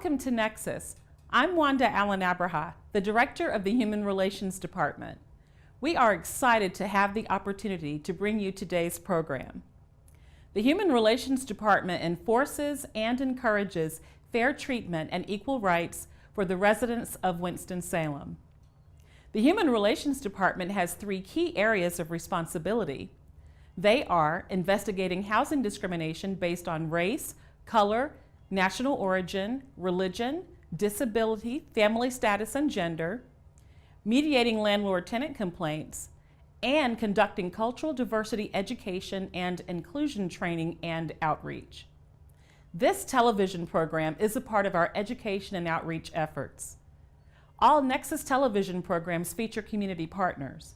Welcome to Nexus. I'm Wanda Allen Abraha, the Director of the Human Relations Department. We are excited to have the opportunity to bring you today's program. The Human Relations Department enforces and encourages fair treatment and equal rights for the residents of Winston-Salem. The Human Relations Department has three key areas of responsibility. They are investigating housing discrimination based on race, color, national origin, religion, disability, family status, and gender, mediating landlord-tenant complaints, and conducting cultural diversity education and inclusion training and outreach. This television program is a part of our education and outreach efforts. All Nexus television programs feature community partners.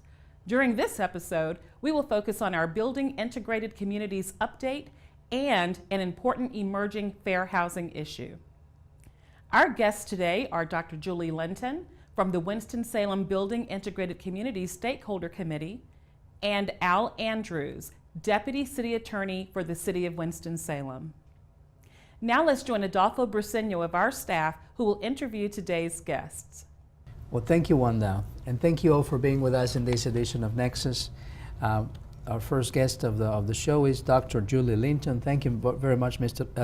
During this episode, we will focus on our Building Integrated Communities update and an important emerging fair housing issue. Our guests today are Dr. Julie Linton from the Winston-Salem Building Integrated Communities Stakeholder Committee and Al Andrews, Deputy City Attorney for the City of Winston-Salem. Now let's join Adolfo Briceño of our staff who will interview today's guests. Well, thank you, Wanda, and thank you all for being with us in this edition of Nexus. Our first guest of the show is Dr. Julie Linton. Thank you very much,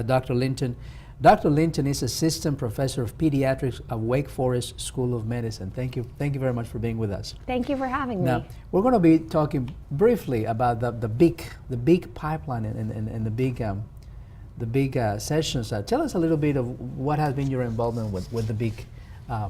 Dr. Linton. Dr. Linton is Assistant Professor of Pediatrics at Wake Forest School of Medicine. Thank you very much for being with us. Thank you for having me. Now, we're going to be talking briefly about the big pipeline and the big sessions. Tell us a little bit of what has been your involvement with the big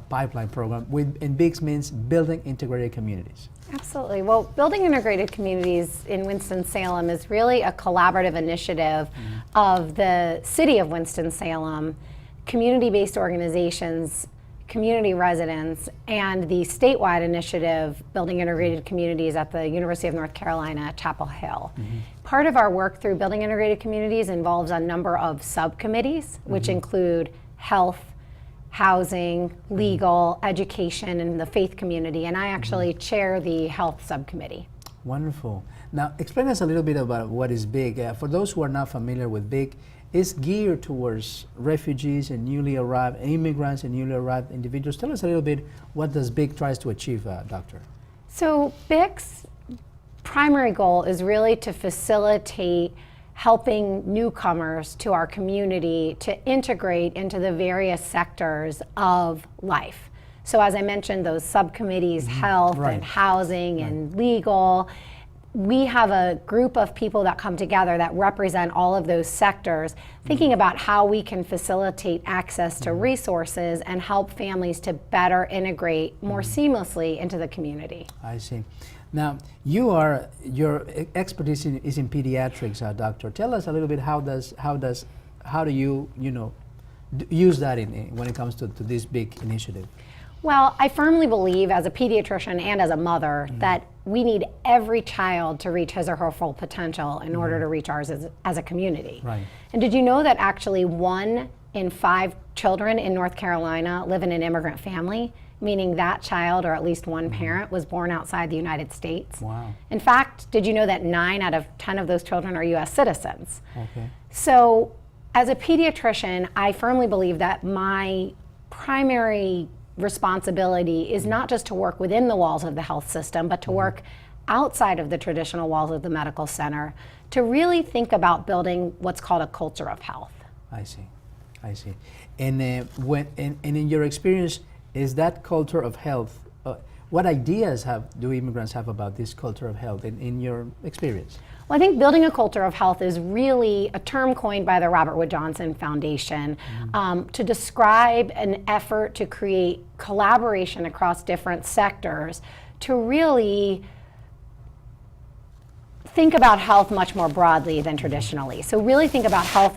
pipeline program. And BIG means Building Integrated Communities. Absolutely. Well, Building Integrated Communities in Winston-Salem is really a collaborative initiative of the City of Winston-Salem, community-based organizations, community residents, and the statewide initiative, Building Integrated Communities at the University of North Carolina at Chapel Hill. Part of our work through Building Integrated Communities involves a number of subcommittees, which include health, housing, legal, education, and the faith community, and I actually chair the health subcommittee. Wonderful. Now, explain us a little bit about what is BIG. For those who are not familiar with BIG, it's geared towards refugees and newly arrived immigrants and newly arrived individuals. Tell us a little bit, what does BIG tries to achieve, Doctor? So BIG's primary goal is really to facilitate helping newcomers to our community to integrate into the various sectors of life. So as I mentioned, those subcommittees, health and housing and legal, we have a group of people that come together that represent all of those sectors, thinking about how we can facilitate access to resources and help families to better integrate more seamlessly into the community. I see. Now, your expertise is in pediatrics, Doctor. Tell us a little bit how do you use that when it comes to this big initiative? Well, I firmly believe as a pediatrician and as a mother that we need every child to reach his or her full potential in order to reach ours as a community. Right. And did you know that actually 1 in 5 children in North Carolina live in an immigrant family? Meaning that child, or at least one parent, was born outside the United States. Wow. In fact, did you know that 9 out of 10 of those children are US citizens? Okay. So as a pediatrician, I firmly believe that my primary responsibility is not just to work within the walls of the health system, but to work outside of the traditional walls of the medical center to really think about building what's called a culture of health. I see. And in your experience, is that culture of health, what ideas do immigrants have about this culture of health in your experience? Well, I think building a culture of health is really a term coined by the Robert Wood Johnson Foundation to describe an effort to create collaboration across different sectors to really think about health much more broadly than traditionally. So really think about health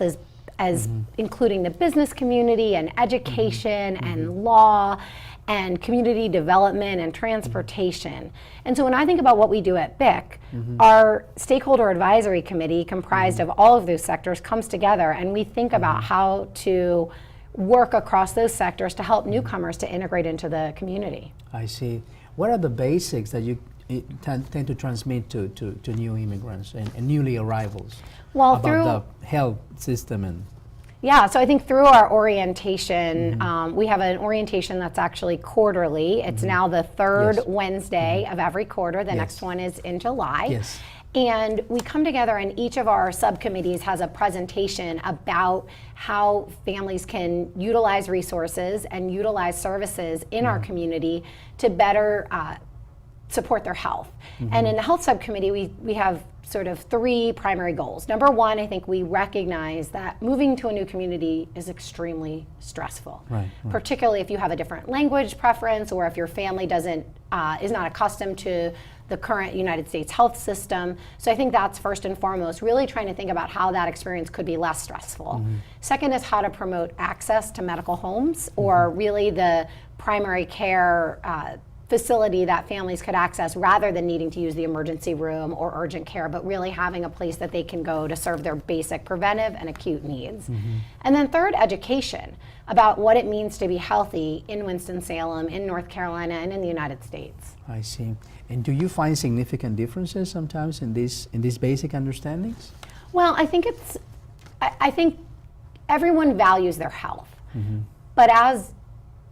as including the business community and education and law and community development and transportation. And so when I think about what we do at BIC, our stakeholder advisory committee comprised of all of those sectors comes together and we think about how to work across those sectors to help newcomers to integrate into the community. I see. What are the basics that you tend to transmit to new immigrants and newly arrivals about the health system? Yeah, so I think through our orientation, we have an orientation that's actually quarterly. It's now the third Yes. Wednesday of every quarter. The Yes. next one is in July. Yes. And we come together, and each of our subcommittees has a presentation about how families can utilize resources and utilize services in our community to better support their health. And in the health subcommittee, we have sort of three primary goals. Number one, I think we recognize that moving to a new community is extremely stressful, Right. particularly if you have a different language preference or if your family is not accustomed to the current United States health system. So I think that's first and foremost, really trying to think about how that experience could be less stressful. Second is how to promote access to medical homes, or really the primary care facility that families could access rather than needing to use the emergency room or urgent care, but really having a place that they can go to serve their basic preventive and acute needs. And then third, education about what it means to be healthy in Winston-Salem, in North Carolina, and in the United States. I see. And do you find significant differences sometimes in these basic understandings? Well, I think everyone values their health, but as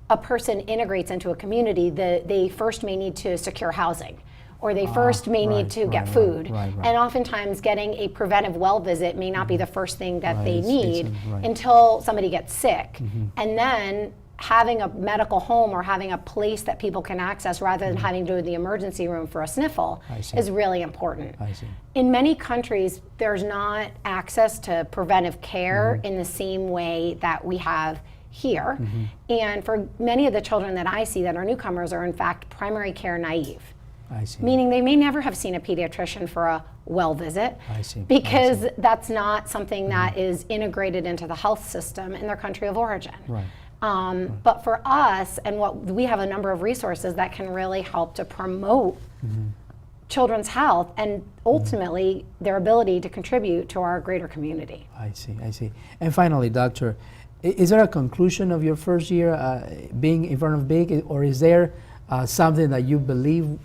a person integrates into a community, they first may need to secure housing, or they first may need to get food. Right. And oftentimes getting a preventive well visit may not be the first thing that they It's need right. until somebody gets sick. And then having a medical home or having a place that people can access rather than having to go to the emergency room for a sniffle I see. is really important. I see. In many countries, there's not access to preventive care in the same way that we have here. And for many of the children that I see that are newcomers are in fact primary care naive, I see. meaning they may never have seen a pediatrician for a well visit I see. because that's not something that is integrated into the health system in their country of origin. Right. But for us, and we have a number of resources that can really help to promote children's health and ultimately their ability to contribute to our greater community. I see. And finally, Doctor, is there a conclusion of your first year being in front of Big, or is there something that you believe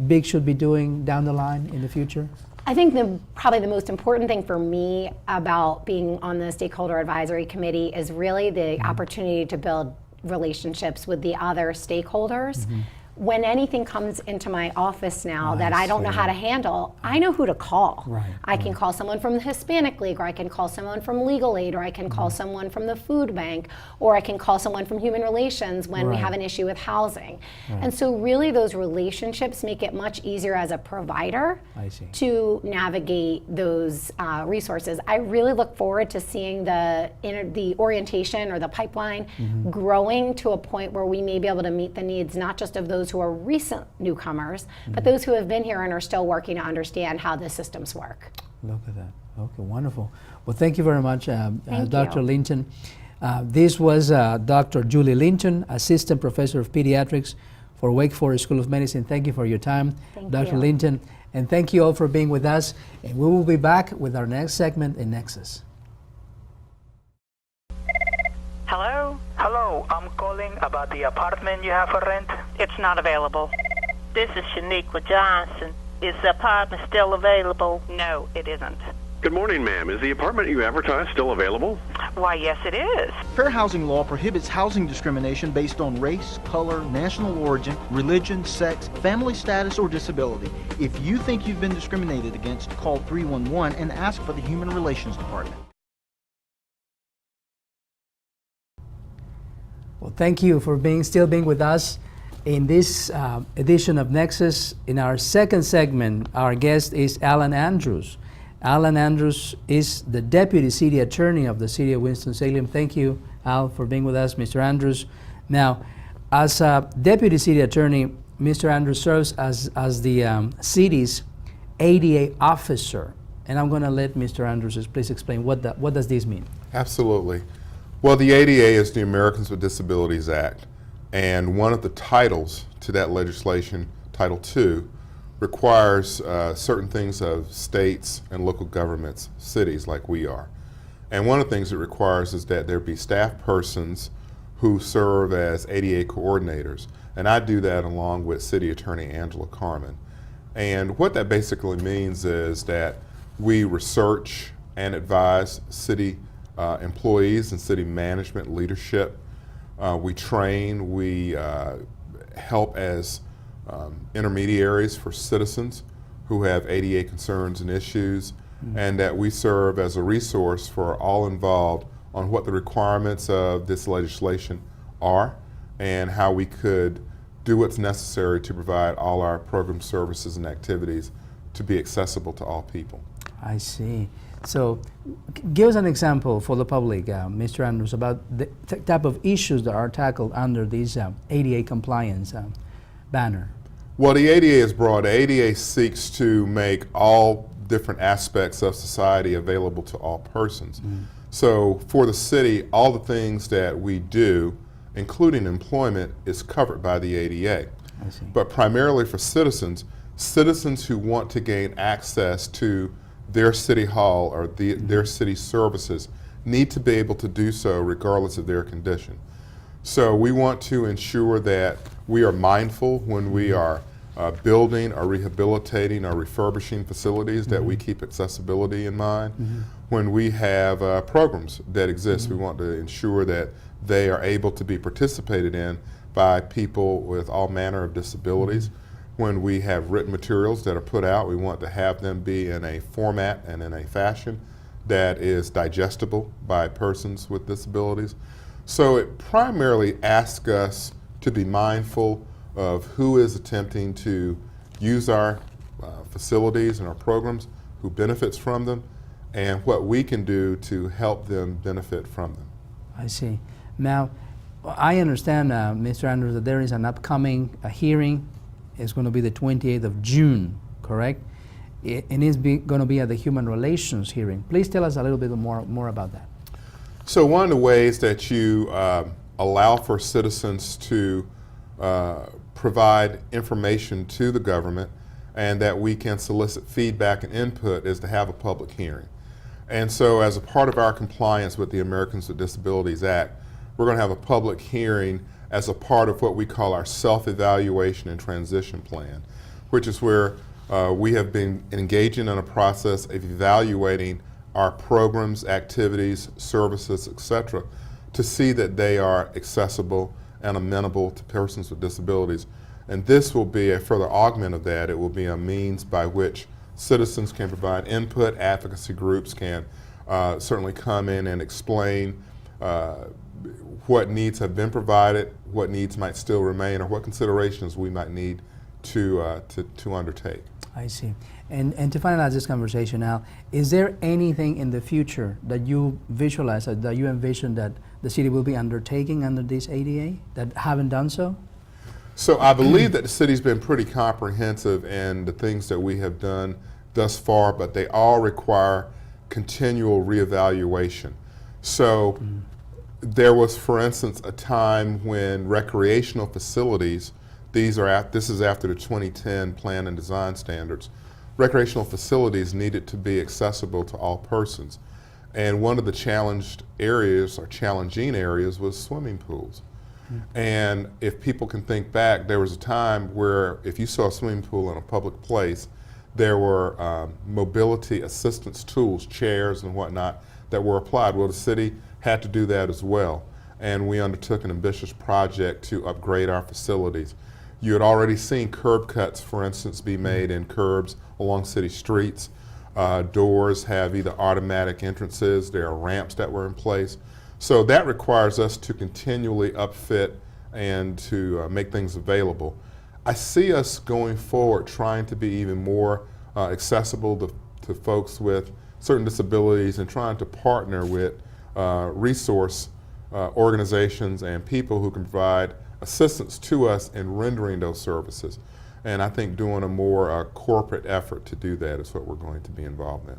Big should be doing down the line in the future? I think probably the most important thing for me about being on the Stakeholder Advisory Committee is really the opportunity to build relationships with the other stakeholders. When anything comes into my office now that I don't know how to handle, I know who to call. Right, I can call someone from the Hispanic League, or I can call someone from Legal Aid, or I can call someone from the Food Bank, or I can call someone from Human Relations when we Right. have an issue with housing. And so really those relationships make it much easier as a provider I see. to navigate those resources. I really look forward to seeing the orientation or the pipeline growing to a point where we may be able to meet the needs not just of those who are recent newcomers, but those who have been here and are still working to understand how the systems work. Look at that. Okay, wonderful. Well, thank you very much, Dr. you. Linton. This was Dr. Julie Linton, Assistant Professor of Pediatrics for Wake Forest School of Medicine. Thank you for your time, Thank Dr. you. Linton. And thank you all for being with us. And we will be back with our next segment in Nexus. Hello? Hello, I'm calling about the apartment you have for rent. It's not available. This is Shaniqua Johnson. Is the apartment still available? No, it isn't. Good morning, ma'am. Is the apartment you advertised still available? Why, yes, it is. Fair housing law prohibits housing discrimination based on race, color, national origin, religion, sex, family status, or disability. If you think you've been discriminated against, call 311 and ask for the Human Relations Department. Well, thank you for still being with us in this edition of Nexus. In our second segment, our guest is Alan Andrews. Alan Andrews is the Deputy City Attorney of the City of Winston-Salem. Thank you, Al, for being with us, Mr. Andrews. Now, as a Deputy City Attorney, Mr. Andrews serves as the city's ADA officer. And I'm going to let Mr. Andrews please explain what does this mean. Absolutely. Well, the ADA is the Americans with Disabilities Act, and one of the titles to that legislation, Title II, requires certain things of states and local governments, cities like we are. And one of the things it requires is that there be staff persons who serve as ADA coordinators, and I do that along with City Attorney Angela Carmen. And what that basically means is that we research and advise city employees and city management leadership. We train, we help as intermediaries for citizens who have ADA concerns and issues, and that we serve as a resource for all involved on what the requirements of this legislation are and how we could do what's necessary to provide all our programs, services, and activities to be accessible to all people. I see. So give us an example for the public, Mr. Andrews, about the type of issues that are tackled under this ADA compliance banner. Well, the ADA is broad. The ADA seeks to make all different aspects of society available to all persons. So for the city, all the things that we do, including employment, is covered by the ADA. I see. But primarily for citizens who want to gain access to their city hall or their city services need to be able to do so regardless of their condition. So we want to ensure that we are mindful when we are building or rehabilitating or refurbishing facilities, that we keep accessibility in mind. When we have programs that exist, we want to ensure that they are able to be participated in by people with all manner of disabilities. When we have written materials that are put out, we want to have them be in a format and in a fashion that is digestible by persons with disabilities. So it primarily asks us to be mindful of who is attempting to use our facilities and our programs, who benefits from them, and what we can do to help them benefit from them. I see. Now, I understand, Mr. Andrews, that there is an upcoming hearing. It's going to be the 28th of June, correct? And it's going to be at the Human Relations hearing. Please tell us a little bit more about that. So one of the ways that you allow for citizens to provide information to the government and that we can solicit feedback and input is to have a public hearing. And so as a part of our compliance with the Americans with Disabilities Act, we're going to have a public hearing as a part of what we call our self-evaluation and transition plan, which is where we have been engaging in a process of evaluating our programs, activities, services, etc., to see that they are accessible and amenable to persons with disabilities. And this will be a further augment of that. It will be a means by which citizens can provide input, advocacy groups can certainly come in and explain what needs have been provided, what needs might still remain, or what considerations we might need to undertake. I see. And to finalize this conversation now, is there anything in the future that you visualize, that you envision that the city will be undertaking under this ADA that haven't done so? So I believe that the city's been pretty comprehensive in the things that we have done thus far, but they all require continual reevaluation. So there was, for instance, a time when recreational facilities, this is after the 2010 Plan and Design Standards, recreational facilities needed to be accessible to all persons. And one of the challenged areas, or challenging areas, was swimming pools. And if people can think back, there was a time where if you saw a swimming pool in a public place, there were mobility assistance tools, chairs and whatnot, that were applied. Well, the city had to do that as well. And we undertook an ambitious project to upgrade our facilities. You had already seen curb cuts, for instance, be made in curbs along city streets. Doors have either automatic entrances, there are ramps that were in place. So that requires us to continually upfit and to make things available. I see us going forward trying to be even more accessible to folks with certain disabilities and trying to partner with resource organizations and people who can provide assistance to us in rendering those services. And I think doing a more corporate effort to do that is what we're going to be involved in.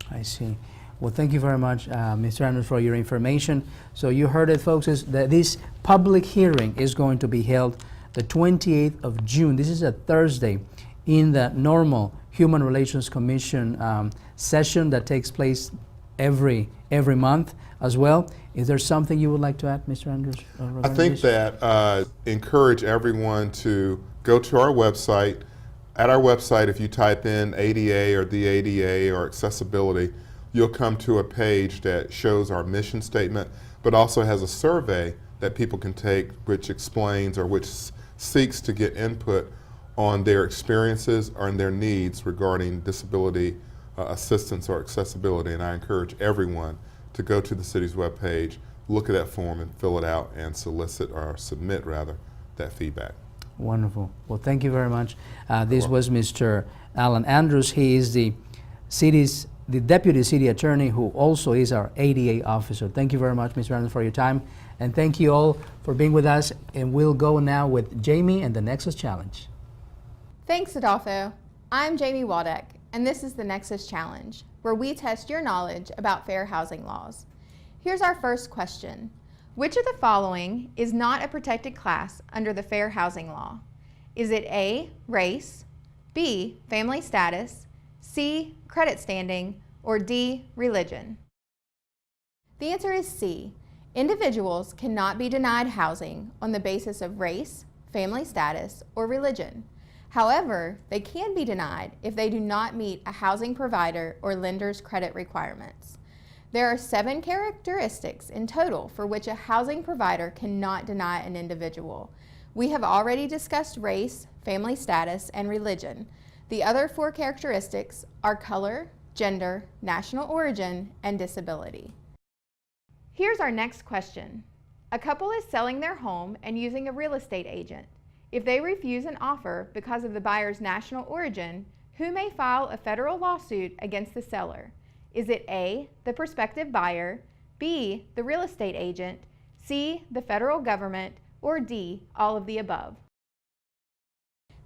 I see. Well, thank you very much, Mr. Andrews, for your information. So you heard it, folks, is that this public hearing is going to be held the 28th of June. This is a Thursday in the normal Human Relations Commission session that takes place every month as well. Is there something you would like to add, Mr. Andrews? I think that encourage everyone to go to our website. At our website, if you type in ADA or the ADA or accessibility, you'll come to a page that shows our mission statement, but also has a survey that people can take which explains or which seeks to get input on their experiences or in their needs regarding disability assistance or accessibility. And I encourage everyone to go to the city's webpage, look at that form and fill it out and solicit or submit rather that feedback. Wonderful. Well, thank you very much. This was Mr. Alan Andrews. He is the Deputy City Attorney who also is our ADA officer. Thank you very much, Mr. Andrews, for your time. And thank you all for being with us. And we'll go now with Jamie and the Nexus Challenge. Thanks, Adolfo. I'm Jamie Waldeck, and this is the Nexus Challenge, where we test your knowledge about fair housing laws. Here's our first question. Which of the following is not a protected class under the Fair Housing Law? Is it A, race, B, family status, C, credit standing, or D, religion? The answer is C. Individuals cannot be denied housing on the basis of race, family status, or religion. However, they can be denied if they do not meet a housing provider or lender's credit requirements. There are 7 characteristics in total for which a housing provider cannot deny an individual. We have already discussed race, family status, and religion. The other 4 characteristics are color, gender, national origin, and disability. Here's our next question. A couple is selling their home and using a real estate agent. If they refuse an offer because of the buyer's national origin, who may file a federal lawsuit against the seller? Is it A, the prospective buyer, B, the real estate agent, C, the federal government, or D, all of the above?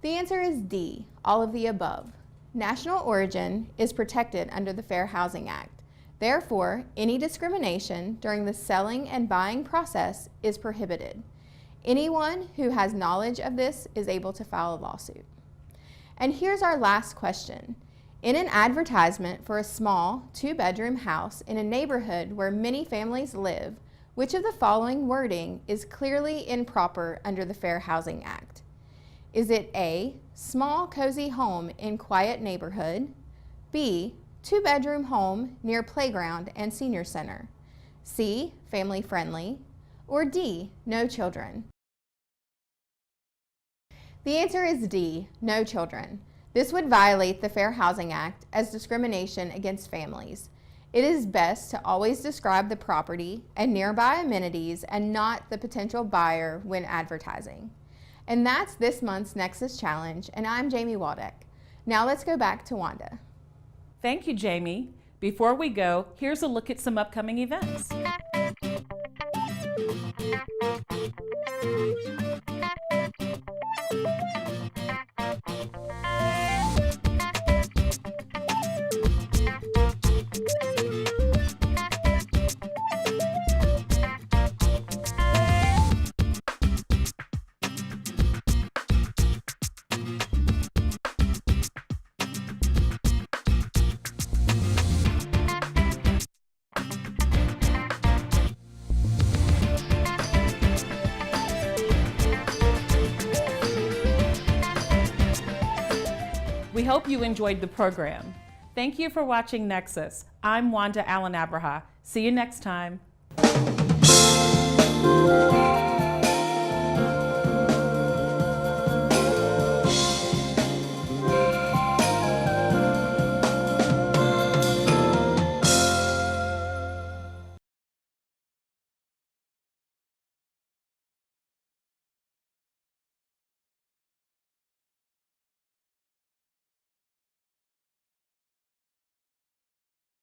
The answer is D, all of the above. National origin is protected under the Fair Housing Act. Therefore, any discrimination during the selling and buying process is prohibited. Anyone who has knowledge of this is able to file a lawsuit. And here's our last question. In an advertisement for a small 2-bedroom house in a neighborhood where many families live, which of the following wording is clearly improper under the Fair Housing Act? Is it A, small cozy home in quiet neighborhood, B, 2-bedroom home near playground and senior center, C, family friendly, or D, no children? The answer is D, no children. This would violate the Fair Housing Act as discrimination against families. It is best to always describe the property and nearby amenities and not the potential buyer when advertising. And that's this month's Nexus Challenge, and I'm Jamie Waldeck. Now let's go back to Wanda. Thank you, Jamie. Before we go, here's a look at some upcoming events. We hope you enjoyed the program. Thank you for watching Nexus. I'm Wanda Allen Abraha. See you next time.